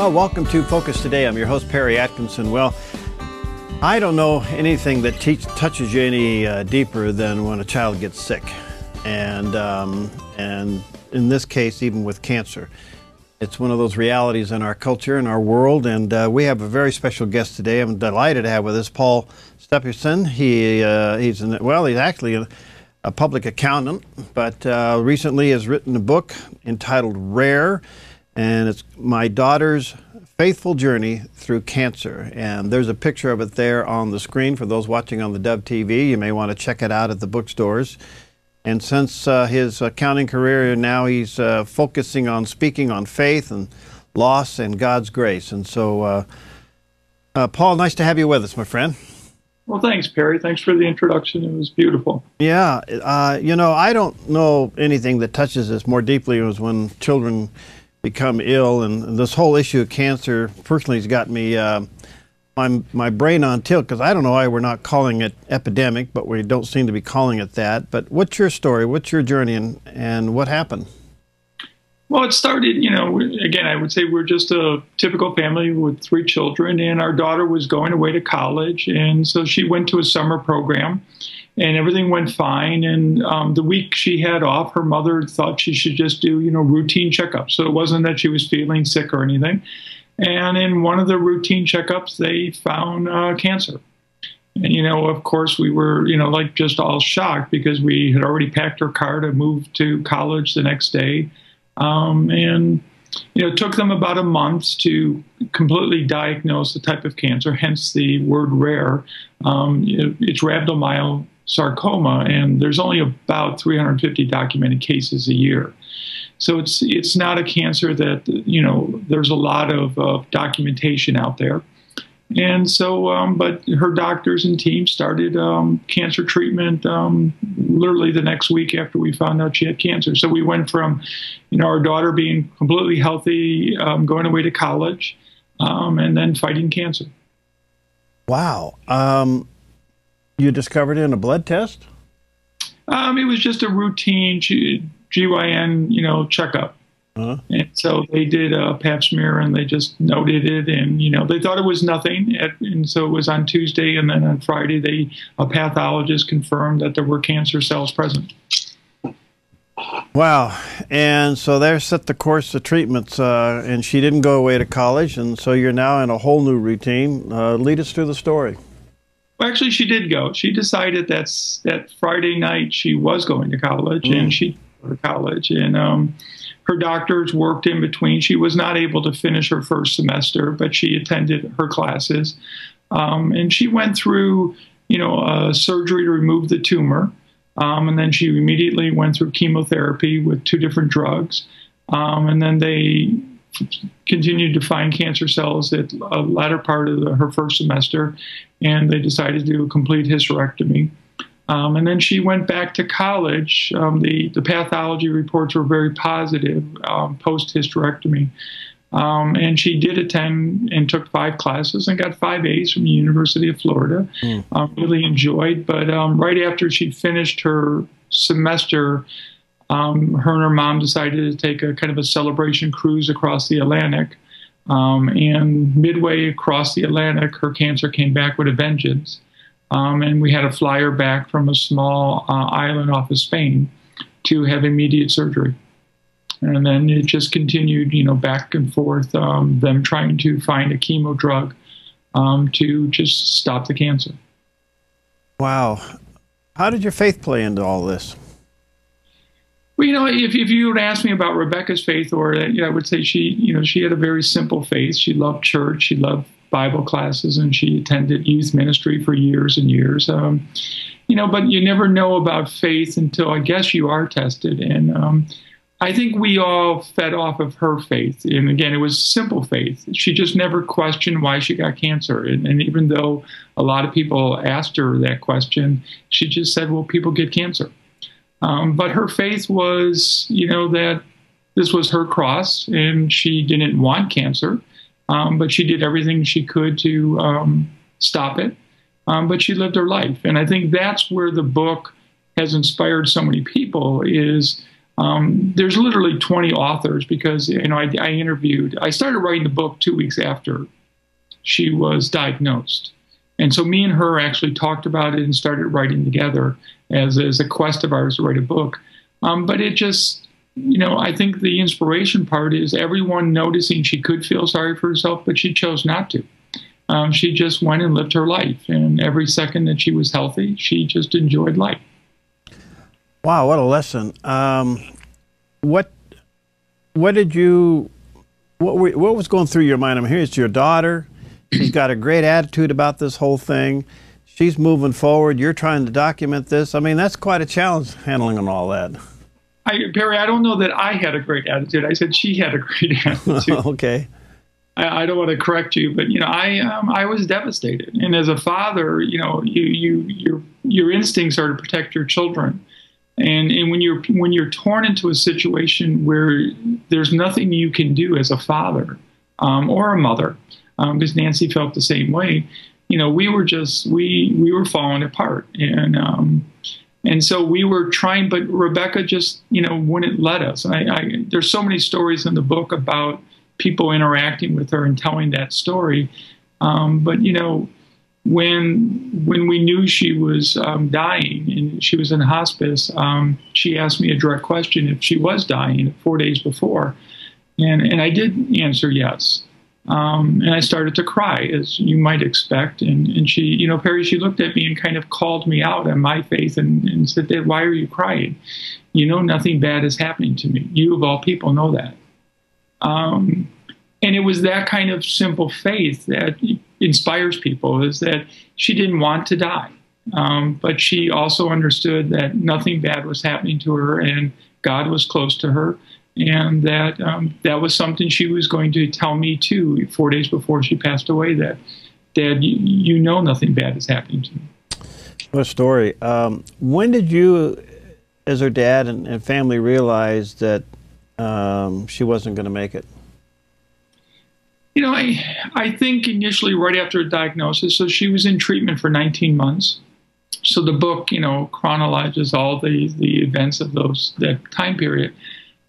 Well, welcome to Focus Today. I'm your host, Perry Atkinson. Well, I don't know anything that touches you any deeper than when a child gets sick. And in this case, even with cancer. It's one of those realities in our culture, in our world, and we have a very special guest today. I'm delighted to have with us Paul Stepusin. He's actually a public accountant, but recently has written a book entitled Rare, and it's My Daughter's Faithful Journey Through Cancer. And there's a picture of it there on the screen for those watching on theDove TV. You may want to check it out at the bookstores. And since his accounting career, now he's focusing on speaking on faith and loss and God's grace. And so, Paul, nice to have you with us, my friend. Well, thanks, Perry. Thanks for the introduction. It was beautiful. Yeah. You know, I don't know anything that touches us more deeply as when children become ill. And this whole issue of cancer personally has got me my brain on tilt, because I don't know why we're not calling it epidemic, but we don't seem to be calling it that. But what's your story? What's your journey, and what happened? Well, it started, you know, again, I would say we're just a typical family with 3 children, and our daughter was going away to college, and so she went to a summer program, and everything went fine. And the week she had off, her mother thought she should just do, you know, routine checkups. So it wasn't that she was feeling sick or anything. And in one of the routine checkups, they found cancer. And, you know, of course, we were, you know, like just all shocked, because we had already packed her car to move to college the next day. And, you know, it took them about a month to completely diagnose the type of cancer, hence the word rare. It's rhabdomyosarcoma, and there's only about 350 documented cases a year. So it's not a cancer that, you know, there's a lot of documentation out there. And so, but her doctors and team started cancer treatment literally the next week after we found out she had cancer. So we went from, you know, our daughter being completely healthy, going away to college, and then fighting cancer. Wow. You discovered it in a blood test? It was just a routine GYN, you know, checkup. And so they did a pap smear, and they just noted it, and, you know, they thought it was nothing. And so it was on Tuesday, and then on Friday, a pathologist confirmed that there were cancer cells present. Wow. And so there set the course of treatments, and she didn't go away to college, and so you're now in a whole new routine. Lead us through the story. Well, actually, she did go. She decided that Friday night she was going to college, and she went to college. And her doctors worked in between. She was not able to finish her first semester, but she attended her classes. And she went through, you know, surgery to remove the tumor. And then she immediately went through chemotherapy with 2 different drugs. And then they continued to find cancer cells at the latter part of her first semester, and they decided to do a complete hysterectomy. And then she went back to college. The pathology reports were very positive post-hysterectomy. And she did attend and took 5 classes and got 5 A's from the University of Florida. Really enjoyed. But right after she finished her semester, her and her mom decided to take a kind of a celebration cruise across the Atlantic. And midway across the Atlantic, her cancer came back with a vengeance. And we had to fly her back from a small island off of Spain to have immediate surgery. And then it just continued, you know, back and forth, them trying to find a chemo drug to just stop the cancer. Wow. How did your faith play into all this? Well, you know, if you would ask me about Rebecca's faith, or I would say she had a very simple faith. She loved church, she loved Bible classes, and she attended youth ministry for years and years. You know, but you never know about faith until, I guess, you are tested. And I think we all fed off of her faith. And again, it was simple faith. She just never questioned why she got cancer. And even though a lot of people asked her that question, she just said, well, people get cancer. But her faith was, you know, that this was her cross, and she didn't want cancer, but she did everything she could to stop it. But she lived her life. And I think that's where the book has inspired so many people, is There's literally 20 authors because, you know, I started writing the book 2 weeks after she was diagnosed. And so me and her actually talked about it and started writing together as a quest of ours to write a book. But it just, you know, I think the inspiration part is everyone noticing she could feel sorry for herself, but she chose not to. She just went and lived her life. And every second that she was healthy, she just enjoyed life. Wow, what a lesson. What was going through your mind? I mean, here's your daughter. She's got a great attitude about this whole thing. She's moving forward. You're trying to document this. I mean, that's quite a challenge handling and all that. Perry, I don't know that I had a great attitude. I said she had a great attitude. Okay. I don't want to correct you, but, you know, I was devastated. And as a father, you know, your instincts are to protect your children. And when you're torn into a situation where there's nothing you can do as a father or a mother, because Nancy felt the same way, you know, we were falling apart, and so we were trying, but Rebecca just, you know, wouldn't let us. There's so many stories in the book about people interacting with her and telling that story, but you know, when we knew she was dying and she was in hospice, she asked me a direct question if she was dying 4 days before, and I did answer yes. And I started to cry, as you might expect. And she, you know, Perry, she looked at me and kind of called me out on my faith and said, "Dad, why are you crying? You know, nothing bad is happening to me. You, of all people, know that." And it was that kind of simple faith that inspires people, is that she didn't want to die. But she also understood that nothing bad was happening to her and God was close to her. And that that was something she was going to tell me too 4 days before she passed away, that, "Dad, you know nothing bad is happening to me." What a story. When did you, as her dad and family, realize that she wasn't going to make it? You know, I think initially right after a diagnosis, so she was in treatment for 19 months. So the book, you know, chronologizes all the events of that time period.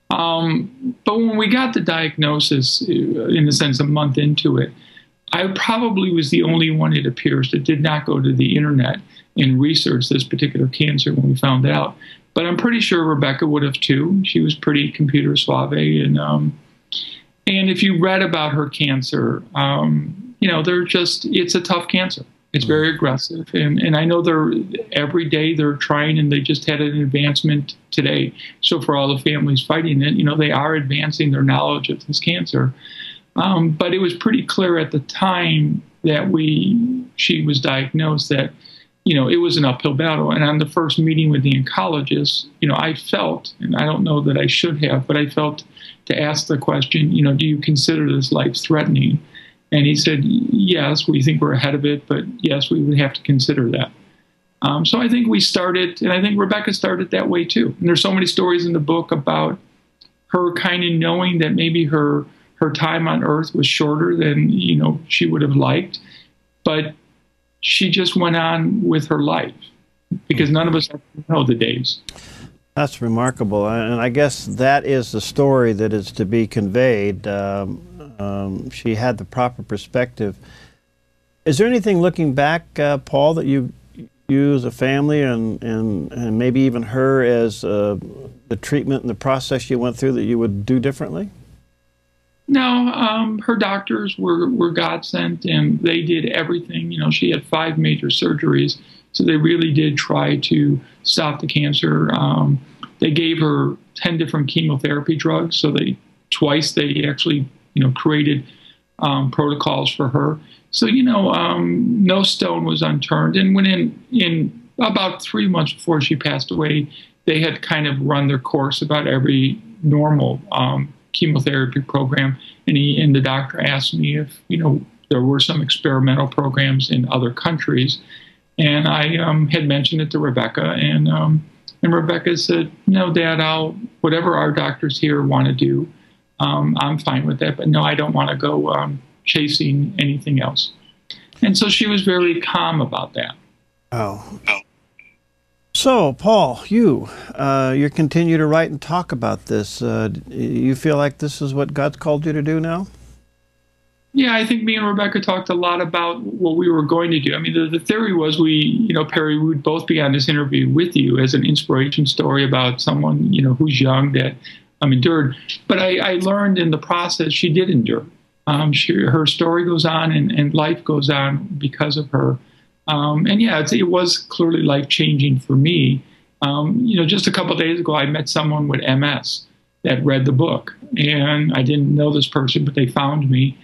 But when we got the diagnosis, in a sense, a month into it, I probably was the only one, it appears, that did not go to the internet and research this particular cancer when we found out. But I'm pretty sure Rebecca would have too. She was pretty computer savvy, and if you read about her cancer, you know, it's a tough cancer. It's very aggressive, and I know every day they're trying, and they just had an advancement today. So for all the families fighting it, you know, they are advancing their knowledge of this cancer. But it was pretty clear at the time that she was diagnosed that, you know, it was an uphill battle. And on the first meeting with the oncologist, you know, I felt, and I don't know that I should have, but I felt to ask the question, you know, do you consider this life-threatening? And he said, yes, we think we're ahead of it, but yes, we would have to consider that. So I think we started, and I think Rebecca started that way too. And there's so many stories in the book about her kind of knowing that maybe her time on earth was shorter than, you know, she would have liked, but she just went on with her life because none of us know the days. That's remarkable, and I guess that is the story that is to be conveyed. She had the proper perspective. Is there anything looking back, Paul, that you as a family and maybe even her as the treatment and the process you went through that you would do differently? No, her doctors were God sent, and they did everything. You know, she had 5 major surgeries, so they really did try to stop the cancer. They gave her 10 different chemotherapy drugs, so twice they actually, you know, created protocols for her. So, you know, no stone was unturned. And when in about 3 months before she passed away, they had kind of run their course about every normal chemotherapy program. And the doctor asked me if, you know, there were some experimental programs in other countries. And I had mentioned it to Rebecca, and Rebecca said, "No, Dad, whatever our doctors here want to do, I'm fine with that, but no, I don't want to go chasing anything else." And so she was very calm about that. Oh. So, Paul, you continue to write and talk about this. You feel like this is what God's called you to do now? Yeah, I think me and Rebecca talked a lot about what we were going to do. I mean, the theory was Perry, we would both be on this interview with you as an inspiration story about someone, who's young that endured. But I learned in the process she did endure. Her story goes on and life goes on because of her. And yeah, it was clearly life-changing for me. Just a couple of days ago, I met someone with MS that read the book. And I didn't know this person, but they found me.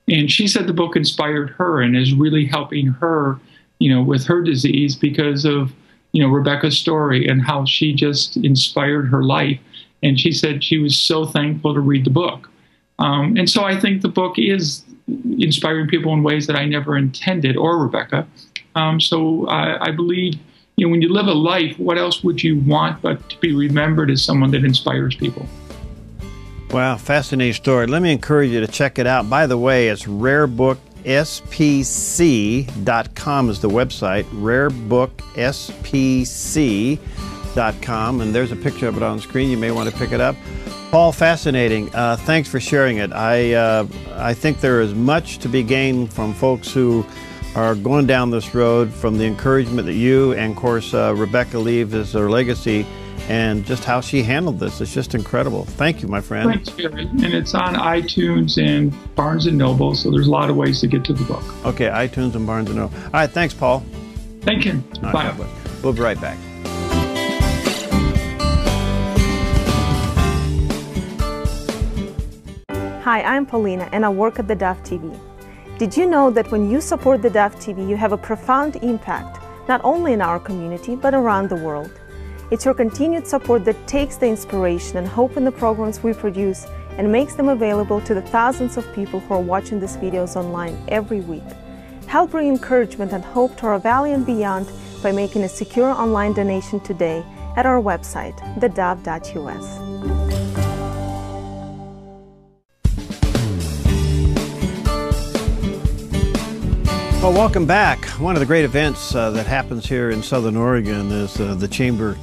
And she said the book inspired her and is really helping her, with her disease because of, Rebecca's story and how she just inspired her life. And she said she was so thankful to read the book. And so I think the book is inspiring people in ways that I never intended, or Rebecca. So I believe, when you live a life, what else would you want but to be remembered as someone that inspires people? Wow, fascinating story. Let me encourage you to check it out. By the way, it's rarebooksPC.com is the website, rarebooksPC.com, and there's a picture of it on the screen. You may want to pick it up. Paul, fascinating. Thanks for sharing it. I think there is much to be gained from folks who are going down this road, from the encouragement that you and, of course, Rebecca leave as her legacy, and just how she handled this. It's just incredible. Thank you, my friend. Thanks, Gary. And it's on iTunes and Barnes & Noble, so there's a lot of ways to get to the book. Okay, iTunes and Barnes & Noble. All right, thanks, Paul. Thank you. All Bye. Right, we'll be right back. Hi, I'm Paulina, and I work at theDove TV. Did you know that when you support theDove TV, you have a profound impact, not only in our community, but around the world? It's your continued support that takes the inspiration and hope in the programs we produce and makes them available to the thousands of people who are watching these videos online every week. Help bring encouragement and hope to our valley and beyond by making a secure online donation today at our website, thedove.us. Well, welcome back. One of the great events that happens here in Southern Oregon is the Chamber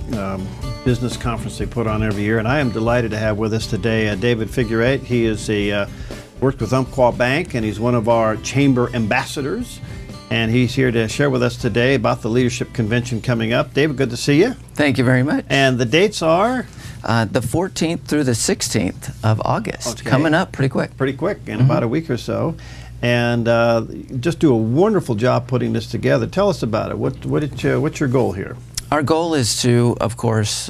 Business Conference they put on every year, and I am delighted to have with us today David Figurate. He is worked with Umpqua Bank, and he's one of our Chamber ambassadors, and he's here to share with us today about the Leadership Convention coming up. David, good to see you. Thank you very much. And the dates are? The 14th through the 16th of August. Okay. Coming up pretty quick. Pretty quick, in about a week or so. And just do a wonderful job putting this together. Tell us about it. What's your goal here? Our goal is to, of course,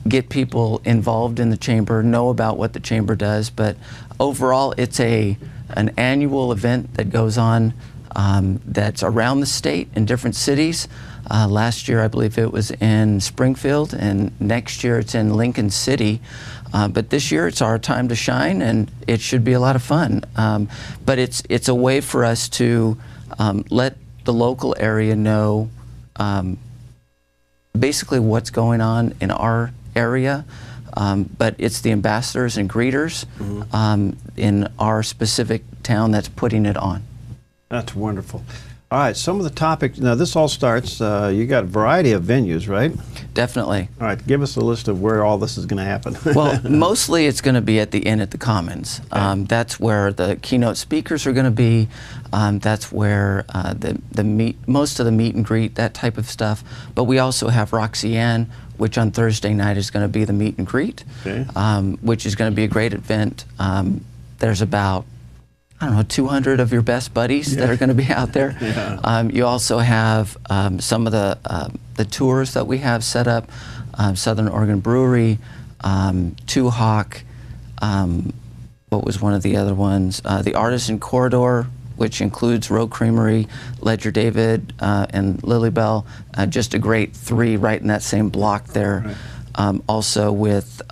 get people involved in the Chamber, know about what the Chamber does, but overall it's an annual event that goes on that's around the state in different cities. Last year I believe it was in Springfield, and next year it's in Lincoln City. But this year it's our time to shine, and it should be a lot of fun. But it's a way for us to let the local area know basically what's going on in our area. But it's the ambassadors and greeters in our specific town that's putting it on. That's wonderful. All right, some of the topics. Now, this all starts, you got a variety of venues, right? Definitely. All right, give us a list of where all this is going to happen. Well, mostly it's going to be at the Inn at the Commons. Okay. That's where the keynote speakers are going to be. That's where most of the meet and greet, that type of stuff. But we also have Roxanne, which on Thursday night is going to be the meet and greet, okay. Which is going to be a great event. There's about 200 of your best buddies that are going to be out there. Yeah. You also have some of the tours that we have set up, Southern Oregon Brewery, Two Hawk, what was one of the other ones? The Artisan Corridor, which includes Row Creamery, Ledger David, and Lily Bell. Just a great three right in that same block there. Right. Also with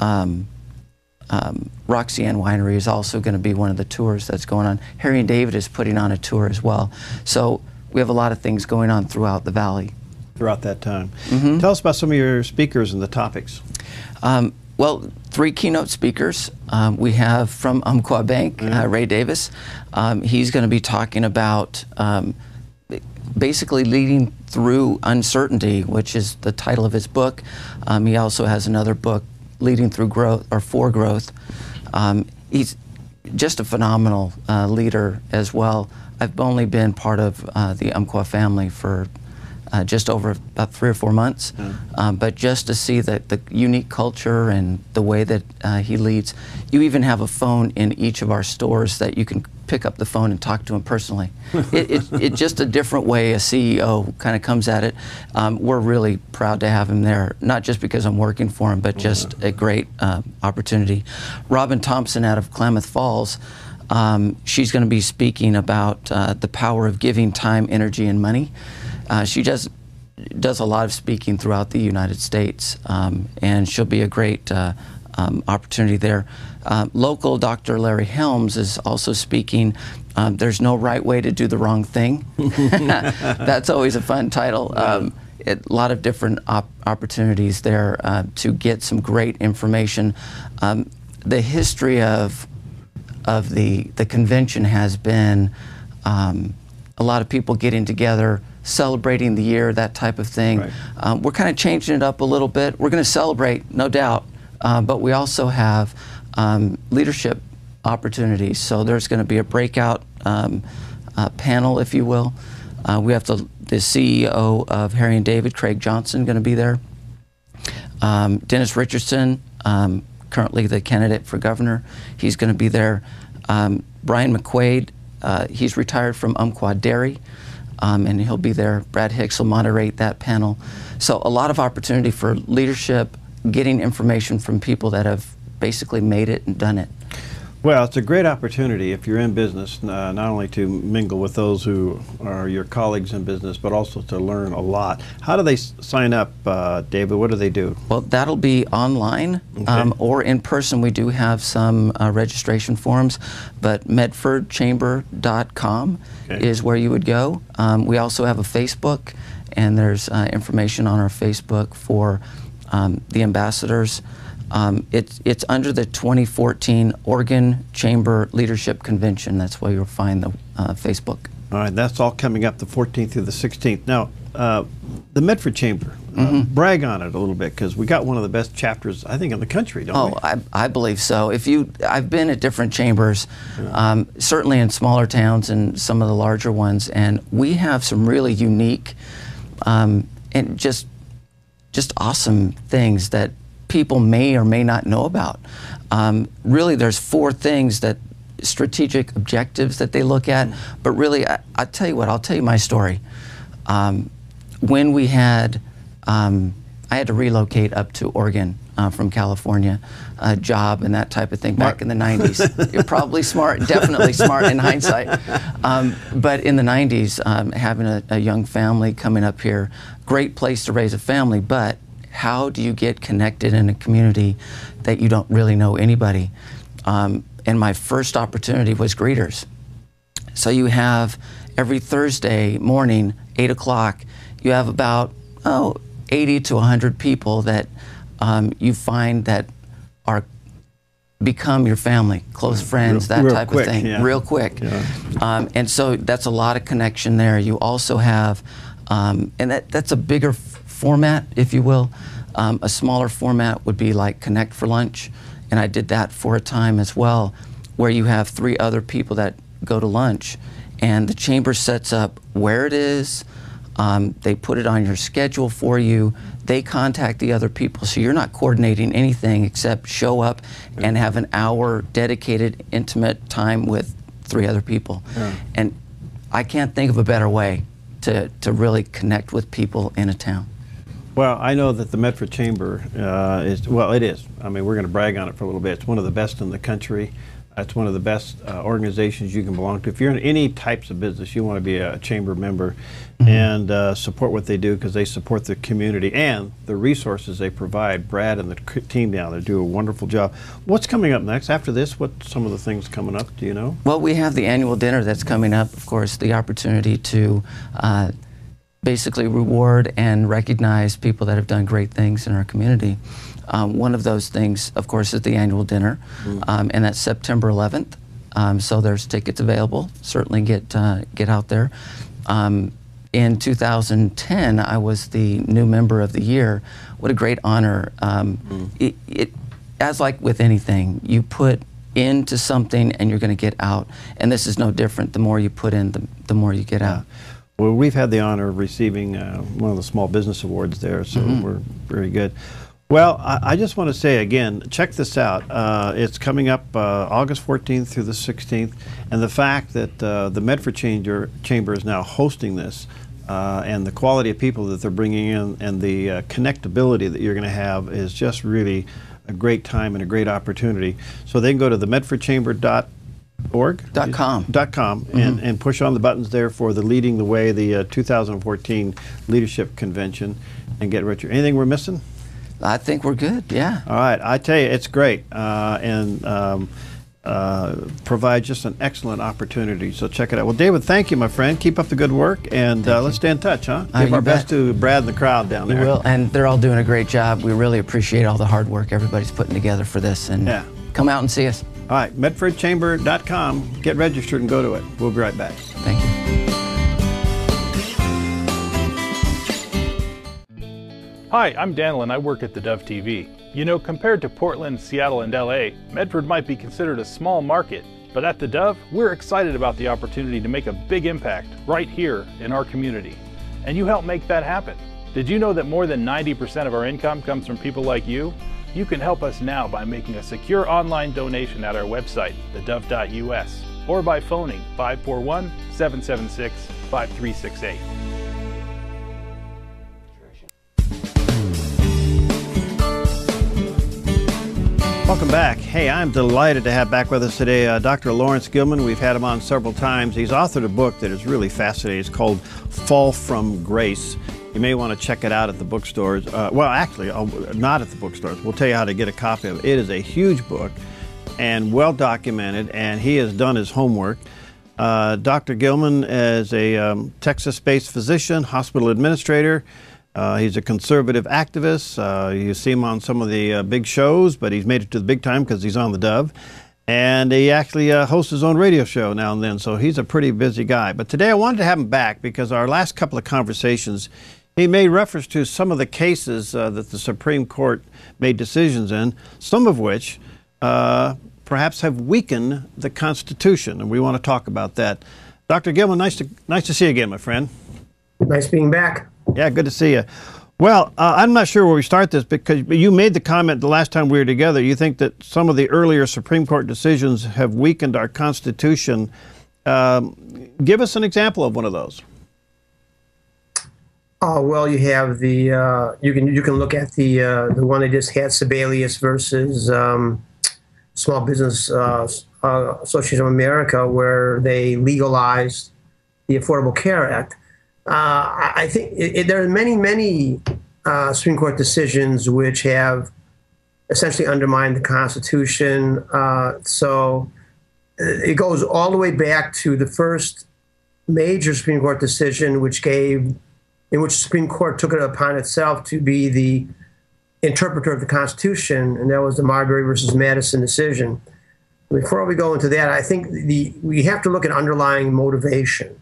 Roxanne Winery is also going to be one of the tours that's going on. Harry and David is putting on a tour as well. So we have a lot of things going on throughout the valley. Throughout that time. Tell us about some of your speakers and the topics. Well, 3 keynote speakers. We have from Umpqua Bank, Ray Davis. He's going to be talking about basically leading through uncertainty, which is the title of his book. He also has another book, Leading Through Growth, or For Growth. He's just a phenomenal leader as well. I've only been part of the Umpqua family for just over about 3 or 4 months, but just to see the unique culture and the way that he leads. You even have a phone in each of our stores that you can pick up the phone and talk to him personally. It's just a different way a CEO kind of comes at it. We're really proud to have him there, not just because I'm working for him, but just a great opportunity. Robin Thompson out of Klamath Falls, she's going to be speaking about the power of giving time, energy, and money. She does a lot of speaking throughout the United States, and she'll be a great opportunity there. Local Dr. Larry Helms is also speaking. There's no right way to do the wrong thing. That's always a fun title. A lot of different opportunities there to get some great information. The history of the convention has been a lot of people getting together, celebrating the year, that type of thing. Right. We're kind of changing it up a little bit. We're going to celebrate, no doubt, but we also have leadership opportunities. So there's going to be a breakout panel, if you will. We have the CEO of Harry and David, Craig Johnson, going to be there. Dennis Richardson, currently the candidate for governor, he's going to be there. Brian McQuaid, he's retired from Umpqua Dairy, and he'll be there. Brad Hicks will moderate that panel. So a lot of opportunity for leadership, getting information from people that have basically made it and done it. Well, it's a great opportunity if you're in business, not only to mingle with those who are your colleagues in business, but also to learn a lot. How do they sign up, David? What do they do? Well, that'll be online, or in person. We do have some registration forms, but medfordchamber.com is where you would go. We also have a Facebook, and there's information on our Facebook for the ambassadors. It's under the 2014 Oregon Chamber Leadership Convention. That's where you'll find the Facebook. All right, that's all coming up the 14th through the 16th. Now, the Medford Chamber, brag on it a little bit, because we got one of the best chapters, I think, in the country, don't we? Oh, I believe so. I've been at different chambers, certainly in smaller towns and some of the larger ones, and we have some really unique and just awesome things that people may or may not know about. Really, there's 4 things that strategic objectives that they look at, but really, I'll tell you what, I'll tell you my story. When we had, I had to relocate up to Oregon from California, a job and that type of thing back in the 90s. You're probably smart, definitely smart in hindsight. But in the 90s, having a young family coming up here, great place to raise a family, but how do you get connected in a community that you don't really know anybody? And my first opportunity was greeters. So you have every Thursday morning, 8 o'clock, you have about 80 to 100 people that you find that become your family, close friends, that type of thing, real quick. And so that's a lot of connection there. You also have, and that's a bigger format, if you will. A smaller format would be like Connect for Lunch, and I did that for a time as well, where you have 3 other people that go to lunch, and the chamber sets up where it is, they put it on your schedule for you, they contact the other people, so you're not coordinating anything except show up and have an hour dedicated, intimate time with 3 other people. And I can't think of a better way to really connect with people in a town. Well, I know that the Medford Chamber it is. I mean, we're going to brag on it for a little bit. It's one of the best in the country. It's one of the best organizations you can belong to. If you're in any types of business, you want to be a chamber member and support what they do, because they support the community and the resources they provide. Brad and the team down there do a wonderful job. What's coming up next? After this, what's some of the things coming up? Do you know? Well, we have the annual dinner that's coming up. Of course, the opportunity to basically reward and recognize people that have done great things in our community. One of those things, of course, is the annual dinner, and that's September 11th. So there's tickets available. Certainly get out there. In 2010, I was the new member of the year. What a great honor. As like with anything, you put into something and you're going to get out. And this is no different. The more you put in, the more you get out. Well, we've had the honor of receiving one of the small business awards there, so we're very good. Well, I just want to say again, check this out. It's coming up August 14th through the 16th, and the fact that the Medford Chamber is now hosting this, and the quality of people that they're bringing in, and the connectability that you're going to have is just really a great time and a great opportunity. So they can go to the medfordchamber.org.com and push on the buttons there for the Leading the Way, the 2014 Leadership Convention, and get registered. Anything we're missing? I think we're good, yeah. All right, I tell you, it's great, and provides just an excellent opportunity, so check it out. Well, David, thank you, my friend. Keep up the good work, and let's stay in touch, huh? Give our best to Brad and the crowd down there. We will, and they're all doing a great job. We really appreciate all the hard work everybody's putting together for this, and come out and see us. All right, medfordchamber.com. Get registered and go to it. We'll be right back. Thank you. Hi, I'm Daniel and I work at theDove TV. You know, compared to Portland, Seattle, and LA, Medford might be considered a small market, but at theDove, we're excited about the opportunity to make a big impact right here in our community. And you help make that happen. Did you know that more than 90% of our income comes from people like you? You can help us now by making a secure online donation at our website, thedove.us, or by phoning 541-776-5368. Welcome back. Hey, I'm delighted to have back with us today Dr. Lawrence Gelman. We've had him on several times. He's authored a book that is really fascinating. It's called Fall from Grace. You may want to check it out at the bookstores. Well, actually, not at the bookstores. We'll tell you how to get a copy of it. It is a huge book and well documented, and he has done his homework. Dr. Gelman is a Texas-based physician, hospital administrator. He's a conservative activist. You see him on some of the big shows, but he's made it to the big time because he's on theDove. And he actually hosts his own radio show now and then, so he's a pretty busy guy. But today I wanted to have him back because our last couple of conversations, he made reference to some of the cases that the Supreme Court made decisions in, some of which perhaps have weakened the Constitution, and we want to talk about that. Dr. Gelman, nice to see you again, my friend. Nice being back. Yeah, good to see you. Well, I'm not sure where we start this because you made the comment the last time we were together. You think that some of the earlier Supreme Court decisions have weakened our Constitution. Give us an example of one of those. Well, you have the you can look at the one they just had, Sebelius versus Small Business Association of America, where they legalized the Affordable Care Act. I think there are many Supreme Court decisions which have essentially undermined the Constitution. So it goes all the way back to the first major Supreme Court decision, in which the Supreme Court took it upon itself to be the interpreter of the Constitution, and that was the Marbury versus Madison decision. Before we go into that, I think we have to look at underlying motivation.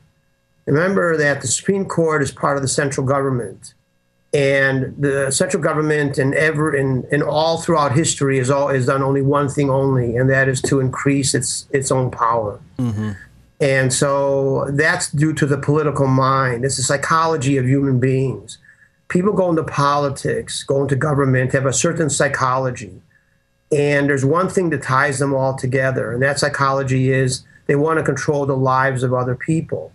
Remember that the Supreme Court is part of the central government, and the central government in all throughout history has done only one thing only, and that is to increase its own power. Mm-hmm. And so that's due to the political mind. It's the psychology of human beings. People go into politics, go into government, have a certain psychology, and there's one thing that ties them all together, and that psychology is they want to control the lives of other people.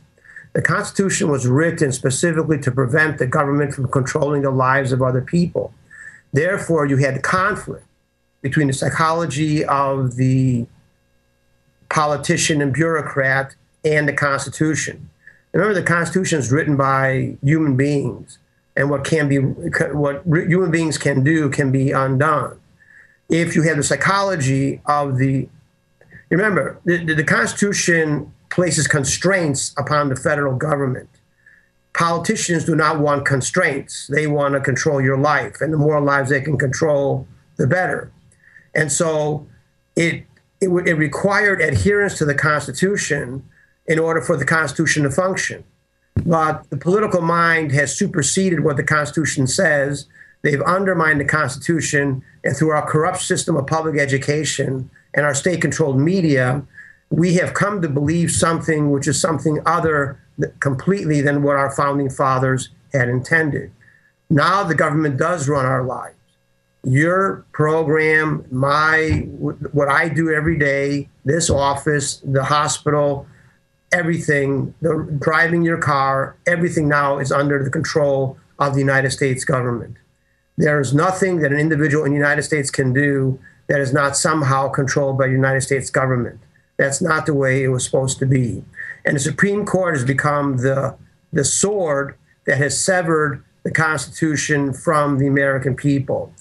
The Constitution was written specifically to prevent the government from controlling the lives of other people. Therefore, you had conflict between the psychology of the politician and bureaucrat and the Constitution. Remember, the Constitution is written by human beings, and what human beings can do can be undone. If you have the psychology of remember, the Constitution places constraints upon the federal government. Politicians do not want constraints. They want to control your life, and the more lives they can control, the better. And so it required adherence to the Constitution in order for the Constitution to function. But the political mind has superseded what the Constitution says. They've undermined the Constitution, and through our corrupt system of public education and our state-controlled media, we have come to believe something which is something other completely than what our founding fathers had intended. Now the government does run our lives. Your program, what I do every day, this office, the hospital, everything, driving your car, everything now is under the control of the United States government. There is nothing that an individual in the United States can do that is not somehow controlled by the United States government. That's not the way it was supposed to be. And the Supreme Court has become the sword that has severed the Constitution from the American people.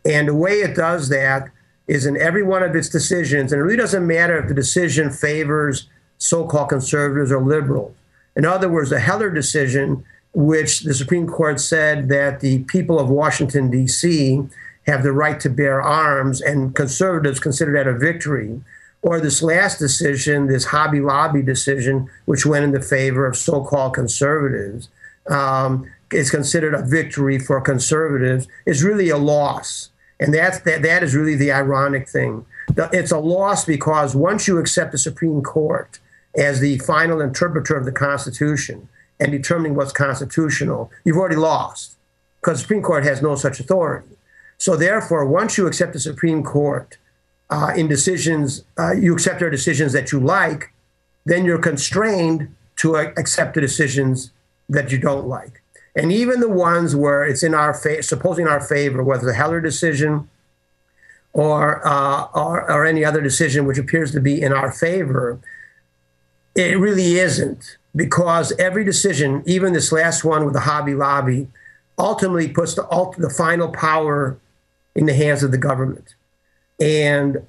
And the way it does that is in every one of its decisions, and it really doesn't matter if the decision favors so-called conservatives or liberals. In other words, the Heller decision, which the Supreme Court said that the people of Washington, D.C. have the right to bear arms, and conservatives consider that a victory. Or this last decision, this Hobby Lobby decision, which went in the favor of so-called conservatives, is considered a victory for conservatives, is really a loss. And that is really the ironic thing. It's a loss because once you accept the Supreme Court as the final interpreter of the Constitution and determining what's constitutional, you've already lost, because the Supreme Court has no such authority. So therefore, once you accept the Supreme Court in decisions, you accept their decisions that you like, then you're constrained to accept the decisions that you don't like. And even the ones where it's in our supposing in our favor, whether the Heller decision or any other decision which appears to be in our favor, it really isn't, because every decision, even this last one with the Hobby Lobby, ultimately puts the final power in the hands of the government. And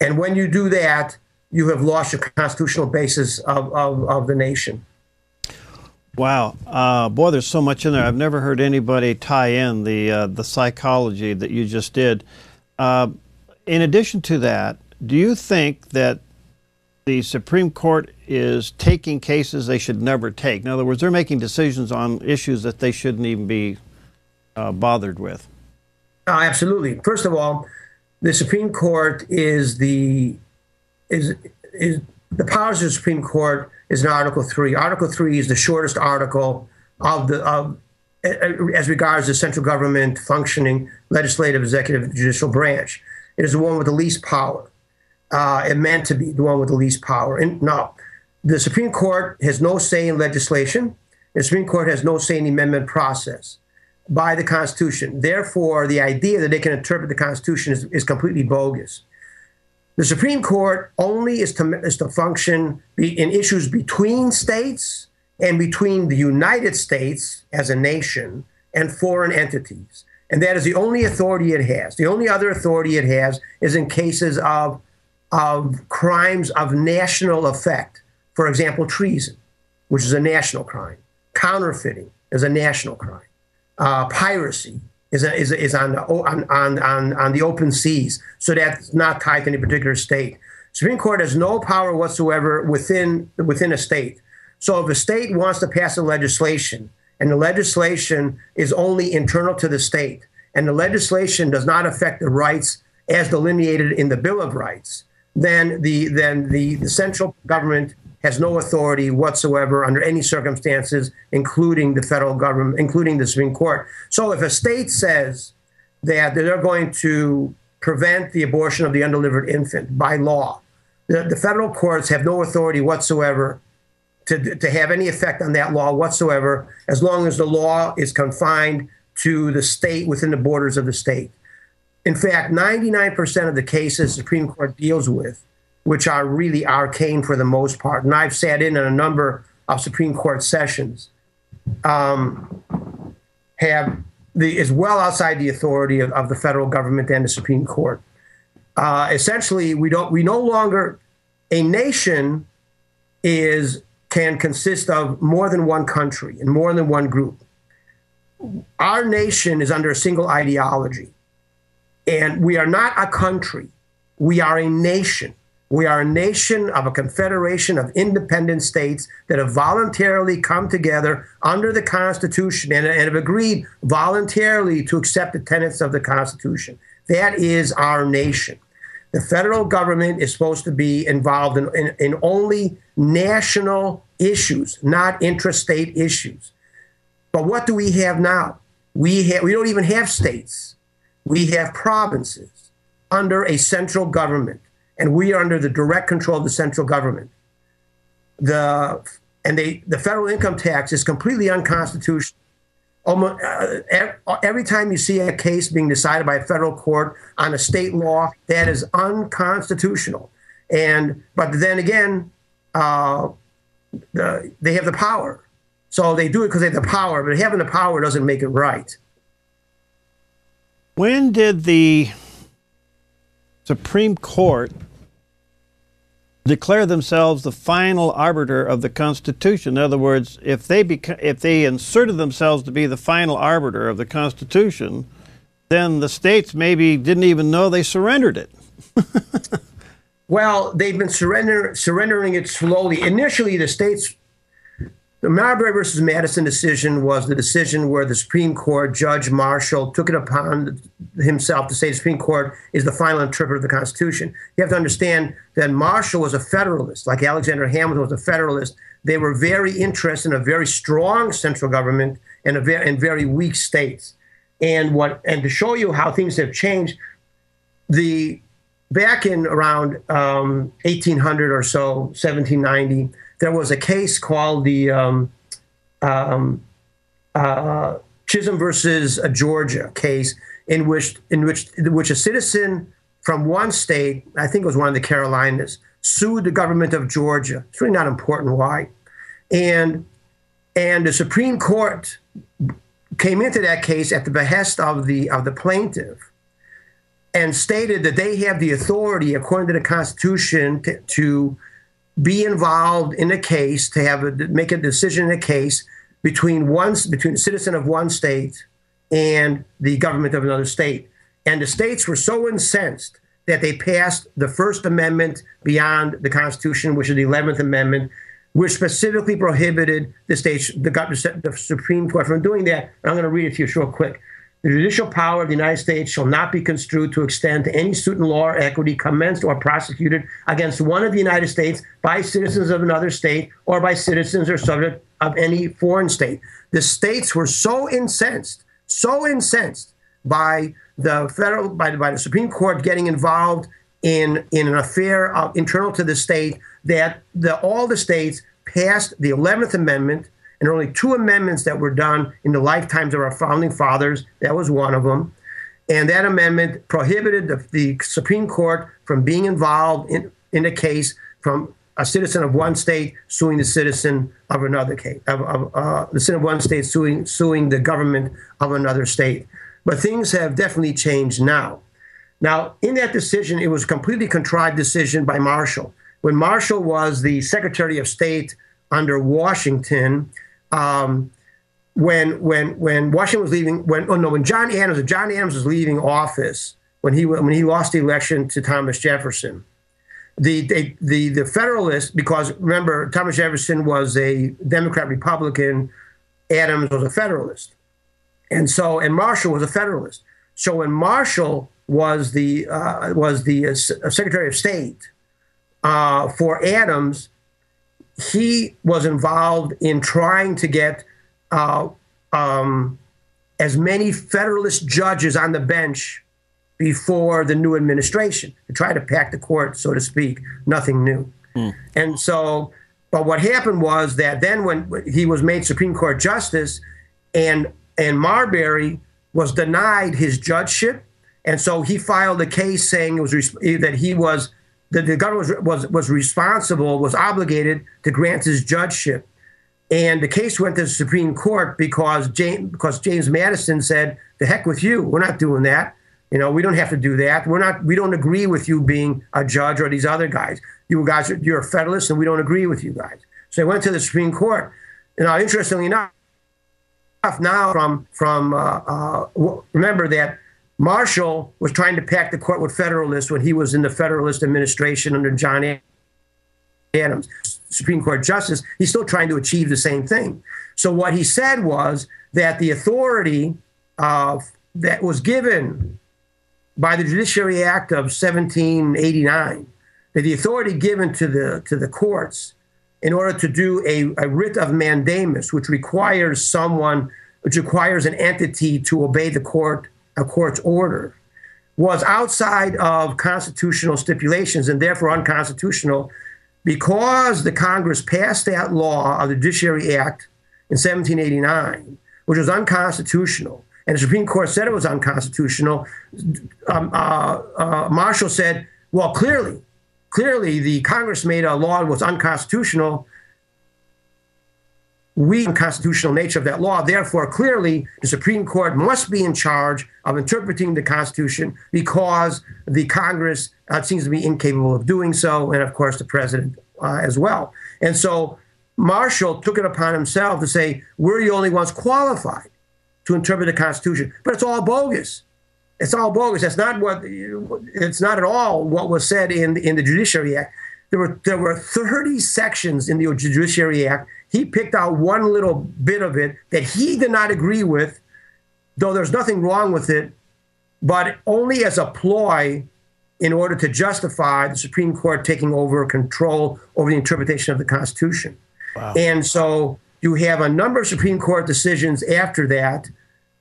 when you do that, you have lost your constitutional basis of the nation. Wow, boy, there's so much in there. I've never heard anybody tie in the psychology that you just did. In addition to that, do you think that the Supreme Court is taking cases they should never take? In other words, they're making decisions on issues that they shouldn't even be bothered with. Absolutely. First of all, the Supreme Court is the powers of the Supreme Court is in Article 3. Article 3 is the shortest article as regards the central government functioning, legislative, executive, judicial branch. It is the one with the least power. It meant to be the one with the least power. And now, the Supreme Court has no say in legislation. The Supreme Court has no say in the amendment process by the Constitution. Therefore, the idea that they can interpret the Constitution is completely bogus. The Supreme Court only is to function in issues between states and between the United States as a nation and foreign entities. And that is the only authority it has. The only other authority it has is in cases of crimes of national effect. For example, treason, which is a national crime. Counterfeiting is a national crime. Piracy is on the open seas, so that's not tied to any particular state. Supreme Court has no power whatsoever within a state. So if a state wants to pass a legislation, and the legislation is only internal to the state, and the legislation does not affect the rights as delineated in the Bill of Rights, then the central government has no authority whatsoever under any circumstances, including the federal government, including the Supreme Court. So if a state says that they're going to prevent the abortion of the undelivered infant by law, the federal courts have no authority whatsoever to have any effect on that law whatsoever, as long as the law is confined to the state within the borders of the state. In fact, 99% of the cases the Supreme Court deals with, which are really arcane for the most part, and I've sat in on a number of Supreme Court sessions, is well outside the authority of the federal government and the Supreme Court. Essentially, we no longer, a nation can consist of more than one country and more than one group. Our nation is under a single ideology, and we are not a country. We are a nation. We are a nation of a confederation of independent states that have voluntarily come together under the Constitution and have agreed voluntarily to accept the tenets of the Constitution. That is our nation. The federal government is supposed to be involved in only national issues, not intrastate issues. But what do we have now? We don't even have states. We have provinces under a central government, and we are under the direct control of the central government. The federal income tax is completely unconstitutional. Almost every time you see a case being decided by a federal court on a state law, that is unconstitutional. But then again, they have the power. So they do it because they have the power, but having the power doesn't make it right. When did the Supreme Court declare themselves the final arbiter of the Constitution? In other words, if they inserted themselves to be the final arbiter of the Constitution, then the states maybe didn't even know they surrendered it. Well, they've been surrendering it slowly. Initially, the states, the Marbury versus Madison decision was the decision where the Supreme Court, Judge Marshall, took it upon himself to say the Supreme Court is the final interpreter of the Constitution. You have to understand that Marshall was a Federalist, like Alexander Hamilton was a Federalist. They were very interested in a very strong central government and very weak states. And to show you how things have changed, back in around 1800 or so, 1790, there was a case called the Chisholm versus Georgia case, in which a citizen from one state, I think it was one of the Carolinas, sued the government of Georgia. It's really not important why. And the Supreme Court came into that case at the behest of the plaintiff and stated that they have the authority, according to the Constitution, to be involved in a case, to make a decision in a case between a citizen of one state and the government of another state. And the states were so incensed that they passed the First Amendment beyond the Constitution, which is the 11th Amendment, which specifically prohibited the Supreme Court from doing that. And I'm going to read it to you real quick. The judicial power of the United States shall not be construed to extend to any suit in law or equity commenced or prosecuted against one of the United States by citizens of another state or by citizens or subject of any foreign state. The states were so incensed by the Supreme Court getting involved in an affair internal to the state that all the states passed the 11th Amendment. And there were only 2 amendments that were done in the lifetimes of our founding fathers. That was one of them. And that amendment prohibited the Supreme Court from being involved in a case from a citizen of one state suing the citizen of another state, the citizen of one state suing the government of another state. But things have definitely changed now. Now, in that decision, it was a completely contrived decision by Marshall. When Marshall was the Secretary of State under Washington, when Washington was leaving, when John Adams was leaving office, when he lost the election to Thomas Jefferson, the Federalists, because remember Thomas Jefferson was a Democrat Republican, Adams was a Federalist, and Marshall was a Federalist. So when Marshall was the Secretary of State for Adams, he was involved in trying to get as many Federalist judges on the bench before the new administration, to try to pack the court, so to speak. Nothing new. And so, but what happened was that then when he was made Supreme Court Justice and Marbury was denied his judgeship, and so he filed a case saying that the government was responsible, was obligated to grant his judgeship. And the case went to the Supreme Court because James Madison said, "The heck with you, we're not doing that. We don't have to do that. We don't agree with you being a judge or these other guys. You're a Federalist and we don't agree with you guys." So they went to the Supreme Court. Interestingly enough, now remember that Marshall was trying to pack the court with Federalists when he was in the Federalist administration under John Adams, Supreme Court Justice. He's still trying to achieve the same thing. So what he said was that the authority that was given by the Judiciary Act of 1789, that the authority given to the courts in order to do a writ of mandamus, which requires an entity to obey a court's order, was outside of constitutional stipulations and therefore unconstitutional, because the Congress passed that law of the Judiciary Act in 1789, which was unconstitutional, and the Supreme Court said it was unconstitutional. Marshall said, well, clearly the Congress made a law that was unconstitutional. The unconstitutional nature of that law, therefore, clearly the Supreme Court must be in charge of interpreting the Constitution, because the Congress seems to be incapable of doing so, and of course the president as well. And so Marshall took it upon himself to say, we're the only ones qualified to interpret the Constitution. But it's all bogus. It's all bogus. It's not at all what was said in the Judiciary Act. There were 30 sections in the Judiciary Act. He picked out one little bit of it that he did not agree with, though there's nothing wrong with it, but only as a ploy in order to justify the Supreme Court taking over control over the interpretation of the Constitution. Wow. And so you have a number of Supreme Court decisions after that,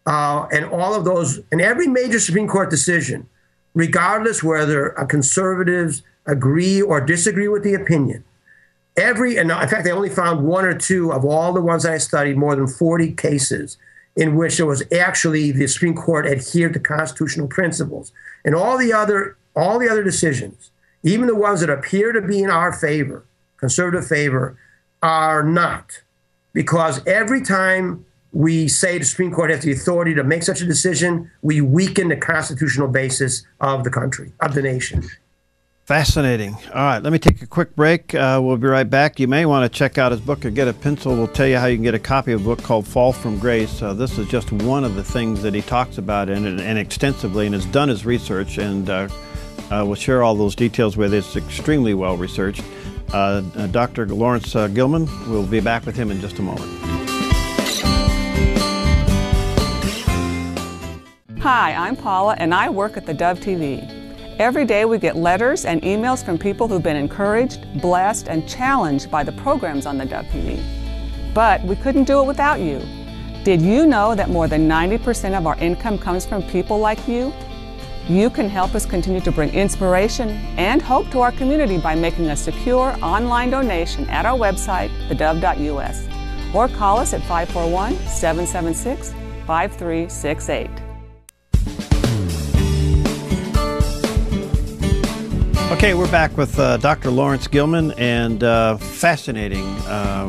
and all of those, and every major Supreme Court decision, regardless whether conservatives agree or disagree with the opinion, and in fact, I only found one or two of all the ones I studied, more than 40 cases in which there was actually the Supreme Court adhered to constitutional principles. And all the other decisions, even the ones that appear to be in our favor, conservative favor, are not. Because every time we say the Supreme Court has the authority to make such a decision, we weaken the constitutional basis of the country, of the nation. Fascinating. All right, let me take a quick break. We'll be right back. You may want to check out his book or get a pencil. We'll tell you how you can get a copy of a book called Fall from Grace. This is just one of the things that he talks about in it, and extensively, and has done his research, and we'll share all those details with you. It's extremely well researched. Dr. Lawrence Gelman, we'll be back with him in just a moment. Hi, I'm Paula, and I work at theDove TV. Every day we get letters and emails from people who've been encouraged, blessed, and challenged by the programs on theDove TV. But we couldn't do it without you. Did you know that more than 90% of our income comes from people like you? You can help us continue to bring inspiration and hope to our community by making a secure online donation at our website, thedove.us, or call us at 541-776-5368. Okay, we're back with Dr. Lawrence Gelman, and fascinating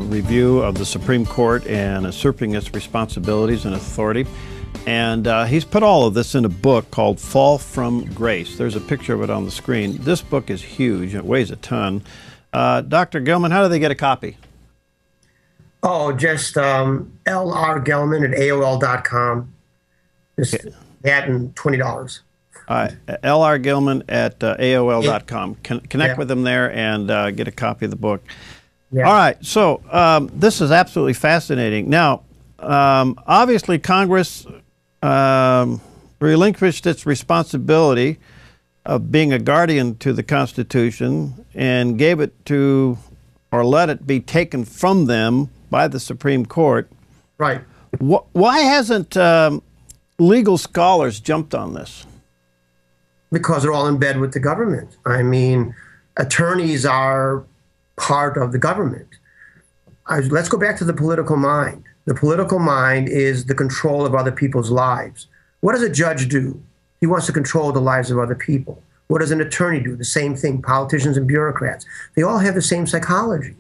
review of the Supreme Court and usurping its responsibilities and authority. And he's put all of this in a book called Fall from Grace. There's a picture of it on the screen. This book is huge. It weighs a ton. Dr. Gelman, how do they get a copy? Oh, just lrgelman@aol.com. Just that and $20. All right, lrgelman@aol.com. Connect with them there and get a copy of the book. Yeah. All right, so this is absolutely fascinating. Now, obviously, Congress relinquished its responsibility of being a guardian to the Constitution and gave it to, or let it be taken from them by the Supreme Court. Right. Why hasn't legal scholars jumped on this? Because they're all in bed with the government. I mean, attorneys are part of the government. Let's go back to the political mind. The political mind is the control of other people's lives. What does a judge do? He wants to control the lives of other people. What does an attorney do? The same thing. Politicians and bureaucrats. They all have the same psychology.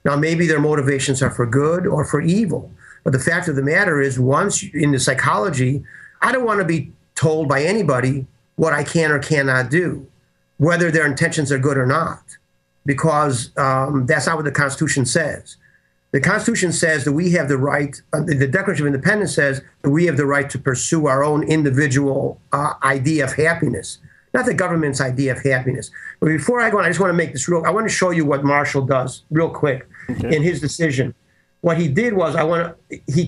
Now, maybe their motivations are for good or for evil. But the fact of the matter is, once in the psychology, I don't want to be told by anybody what I can or cannot do, whether their intentions are good or not, because that's not what the Constitution says. The Constitution says that we have the right, the Declaration of Independence says that we have the right to pursue our own individual idea of happiness, not the government's idea of happiness. But before I go on, I just want to make this I want to show you what Marshall does real quick in his decision. What he did was, he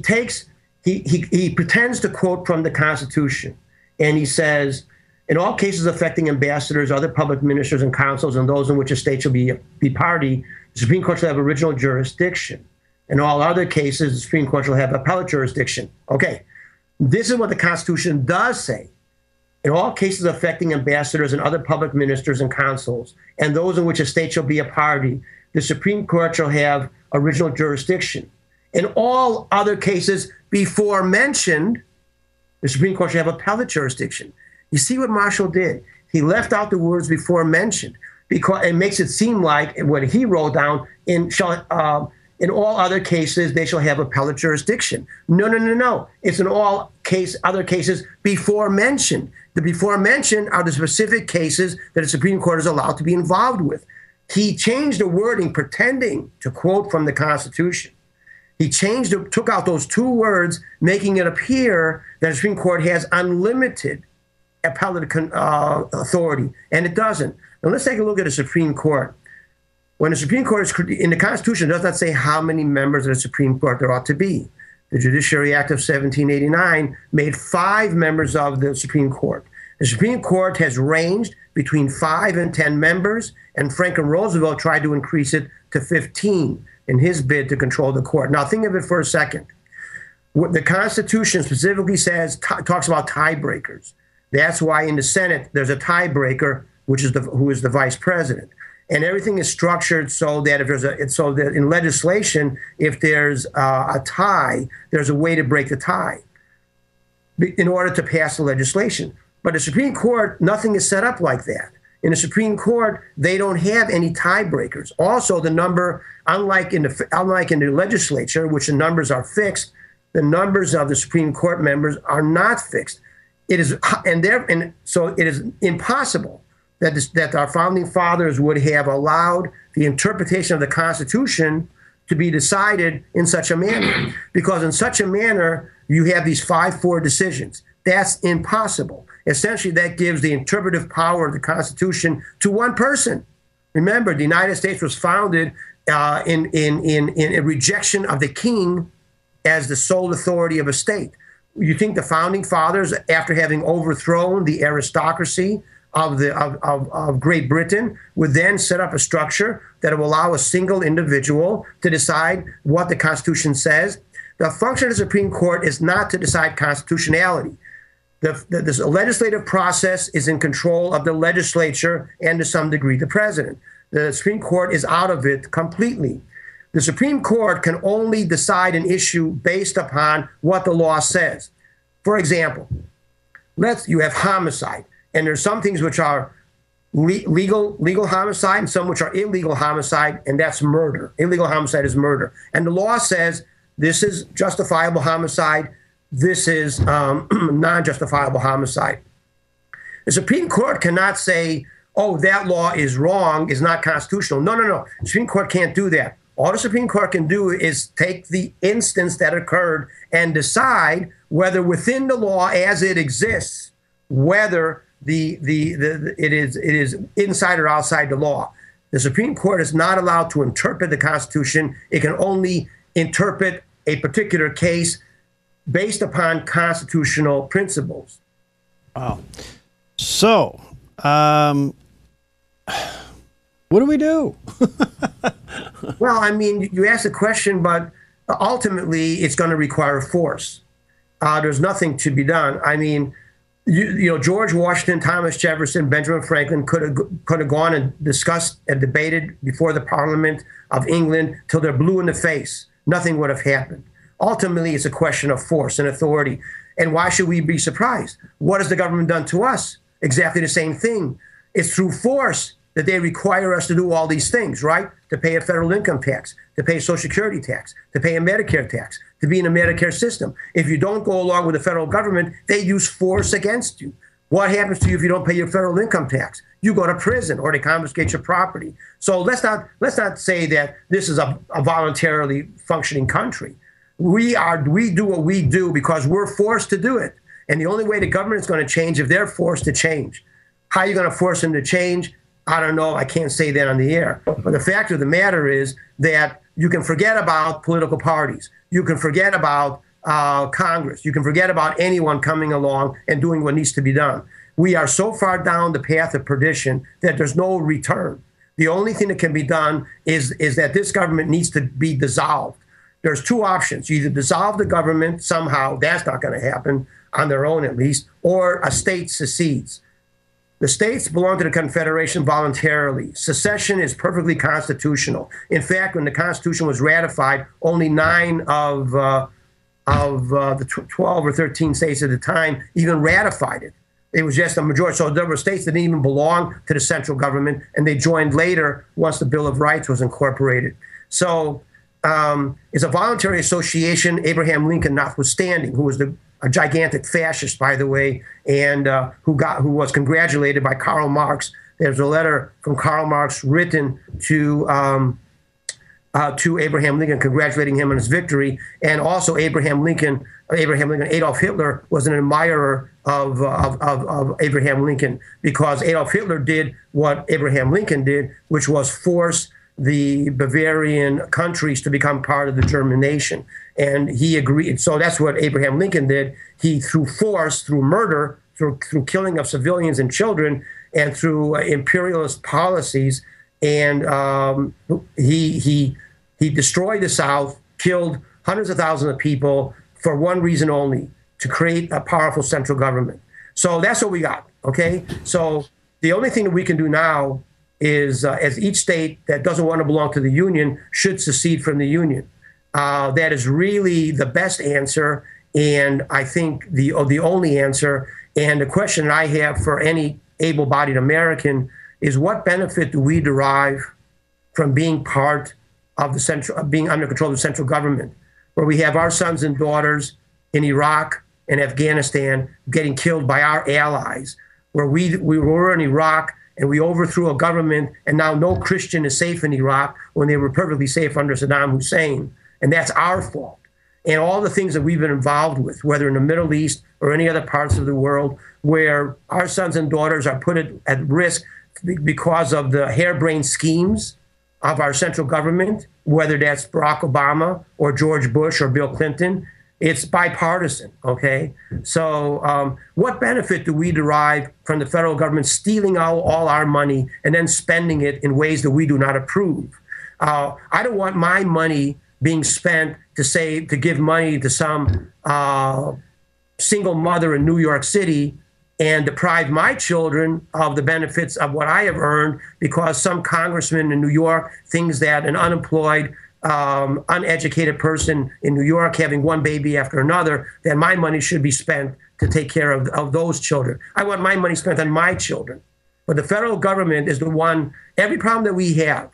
pretends to quote from the Constitution, and he says, in all cases affecting ambassadors, other public ministers and councils, and those in which a state shall be party, the Supreme Court shall have original jurisdiction. In all other cases, the Supreme Court shall have appellate jurisdiction. Okay, this is what the Constitution does say. In all cases affecting ambassadors and other public ministers and councils, and those in which a state shall be a party, the Supreme Court shall have original jurisdiction. In all other cases before mentioned, the Supreme Court shall have appellate jurisdiction. You see what Marshall did? He left out the words before mentioned, because it makes it seem like what he wrote down in all other cases, they shall have appellate jurisdiction. No. It's in all other cases before mentioned. The before mentioned are the specific cases that the Supreme Court is allowed to be involved with. He changed the wording, pretending to quote from the Constitution. He took out those two words, making it appear that the Supreme Court has unlimited appellate authority, and it doesn't. Now let's take a look at the Supreme Court. When the Supreme Court is in the Constitution, it does not say how many members of the Supreme Court there ought to be. The Judiciary Act of 1789 made 5 members of the Supreme Court. The Supreme Court has ranged between 5 and 10 members, and Franklin Roosevelt tried to increase it to 15 in his bid to control the court. Now think of it for a second. What the Constitution specifically says, talks about tiebreakers. That's why in the Senate there's a tiebreaker, which is who is the vice president. And everything is structured so that in legislation, if there's a tie, there's a way to break the tie in order to pass the legislation. But the Supreme Court, nothing is set up like that. In the Supreme Court, they don't have any tiebreakers. Also, the number, unlike in the legislature, which the numbers are fixed, the numbers of the Supreme Court members are not fixed. It is, so it is impossible that our founding fathers would have allowed the interpretation of the Constitution to be decided in such a manner. Because in such a manner, you have these 5-4 decisions. That's impossible. Essentially, that gives the interpretive power of the Constitution to one person. Remember, the United States was founded in a rejection of the king as the sole authority of a state. You think the founding fathers, after having overthrown the aristocracy of Great Britain, would then set up a structure that will allow a single individual to decide what the Constitution says? The function of the Supreme Court is not to decide constitutionality. The legislative process is in control of the legislature and, to some degree, the president. The Supreme Court is out of it completely. The Supreme Court can only decide an issue based upon what the law says. For example, you have homicide, and there's some things which are legal homicide and some which are illegal homicide, and that's murder. Illegal homicide is murder. And the law says this is justifiable homicide, this is non-justifiable homicide. The Supreme Court cannot say, oh, that law is wrong, is not constitutional. No. The Supreme Court can't do that. All the Supreme Court can do is take the instance that occurred and decide whether within the law as it exists, whether it is inside or outside the law. The Supreme Court is not allowed to interpret the Constitution. It can only interpret a particular case based upon constitutional principles. Wow. So, what do we do? Well, I mean, you asked a question, but ultimately it's going to require force. There's nothing to be done. I mean, you know, George Washington, Thomas Jefferson, Benjamin Franklin could have gone and discussed and debated before the Parliament of England till they're blue in the face. Nothing would have happened. Ultimately, it's a question of force and authority. And why should we be surprised? What has the government done to us? Exactly the same thing. It's through force that they require us to do all these things, right? To pay a federal income tax, to pay a Social Security tax, to pay a Medicare tax, to be in a Medicare system. If you don't go along with the federal government, they use force against you. What happens to you if you don't pay your federal income tax? You go to prison, or they confiscate your property. So let's not say that this is a voluntarily functioning country. We do what we do because we're forced to do it. And the only way the government is going to change if they're forced to change. How are you going to force them to change? I don't know. I can't say that on the air. But the fact of the matter is that you can forget about political parties. You can forget about Congress. You can forget about anyone coming along and doing what needs to be done. We are so far down the path of perdition that there's no return. The only thing that can be done is that this government needs to be dissolved. There's two options. You either dissolve the government somehow, that's not going to happen on their own at least, or a state secedes. The states belong to the Confederation voluntarily. Secession is perfectly constitutional. In fact, when the Constitution was ratified, only 9 of the 12 or 13 states at the time even ratified it. It was just a majority. So there were states that didn't even belong to the central government, and they joined later once the Bill of Rights was incorporated. So it's a voluntary association, Abraham Lincoln notwithstanding, who was a gigantic fascist, by the way, and who was congratulated by Karl Marx. There's a letter from Karl Marx written to Abraham Lincoln congratulating him on his victory, and also Adolf Hitler was an admirer of Abraham Lincoln, because Adolf Hitler did what Abraham Lincoln did, which was force the Bavarian countries to become part of the German nation. And he agreed. So that's what Abraham Lincoln did. He, through force, through murder, through killing of civilians and children, and through imperialist policies, and he destroyed the South, killed hundreds of thousands of people for one reason only: to create a powerful central government. So that's what we got. Okay. So the only thing that we can do now is, as each state that doesn't want to belong to the Union should secede from the Union. That is really the best answer, and I think the only answer. And the question that I have for any able-bodied American is, what benefit do we derive from being part of the central, being under control of the central government, where we have our sons and daughters in Iraq and Afghanistan getting killed by our allies, where we were in Iraq and we overthrew a government, and now no Christian is safe in Iraq when they were perfectly safe under Saddam Hussein. And that's our fault. And all the things that we've been involved with, whether in the Middle East or any other parts of the world, where our sons and daughters are put at risk because of the harebrained schemes of our central government, whether that's Barack Obama or George Bush or Bill Clinton. It's bipartisan, okay? So what benefit do we derive from the federal government stealing all our money and then spending it in ways that we do not approve? I don't want my money being spent to give money to some single mother in New York City and deprive my children of the benefits of what I have earned because some congressman in New York thinks that an unemployed, uneducated person in New York having one baby after another, that my money should be spent to take care of those children. I want my money spent on my children. But the federal government is the one, every problem that we have,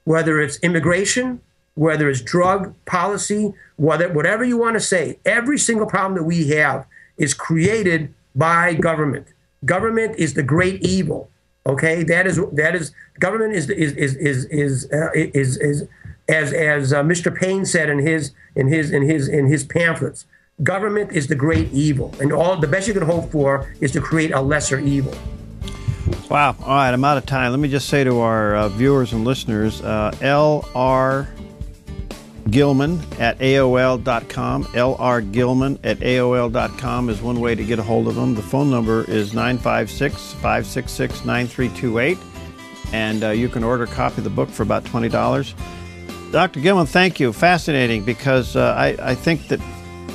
whether it's immigration, whether it's drug policy, whatever you want to say, every single problem that we have is created by government. Government is the great evil. Okay, that is government is as Mr. Payne said in his pamphlets. Government is the great evil, and all the best you can hope for is to create a lesser evil. Wow. All right, I'm out of time. Let me just say to our viewers and listeners, L.R. Gelman at AOL.com. L.R. Gelman at AOL.com is one way to get a hold of them. The phone number is 956-566-9328, and you can order a copy of the book for about $20. Dr. Gelman, thank you. Fascinating, because I think that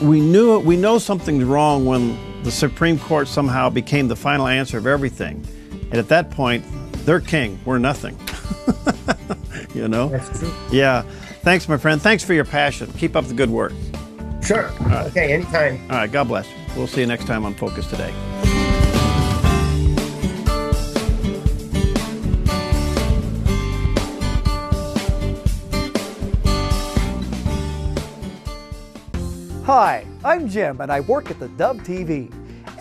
we know something's wrong when the Supreme Court somehow became the final answer of everything. And at that point, they're king, we're nothing. You know? That's true. Yeah. Thanks, my friend. Thanks for your passion. Keep up the good work. Sure. Right. Okay, anytime. All right, God bless. We'll see you next time on Focus Today. Hi, I'm Jim, and I work at theDove TV.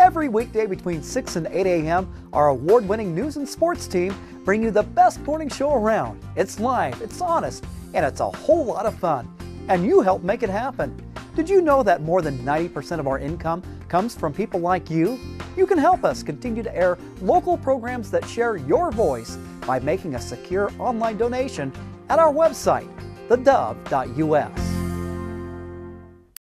Every weekday between 6 and 8 a.m., our award-winning news and sports team bring you the best morning show around. It's live, it's honest, and it's a whole lot of fun. And you help make it happen. Did you know that more than 90% of our income comes from people like you? You can help us continue to air local programs that share your voice by making a secure online donation at our website, theDove.us.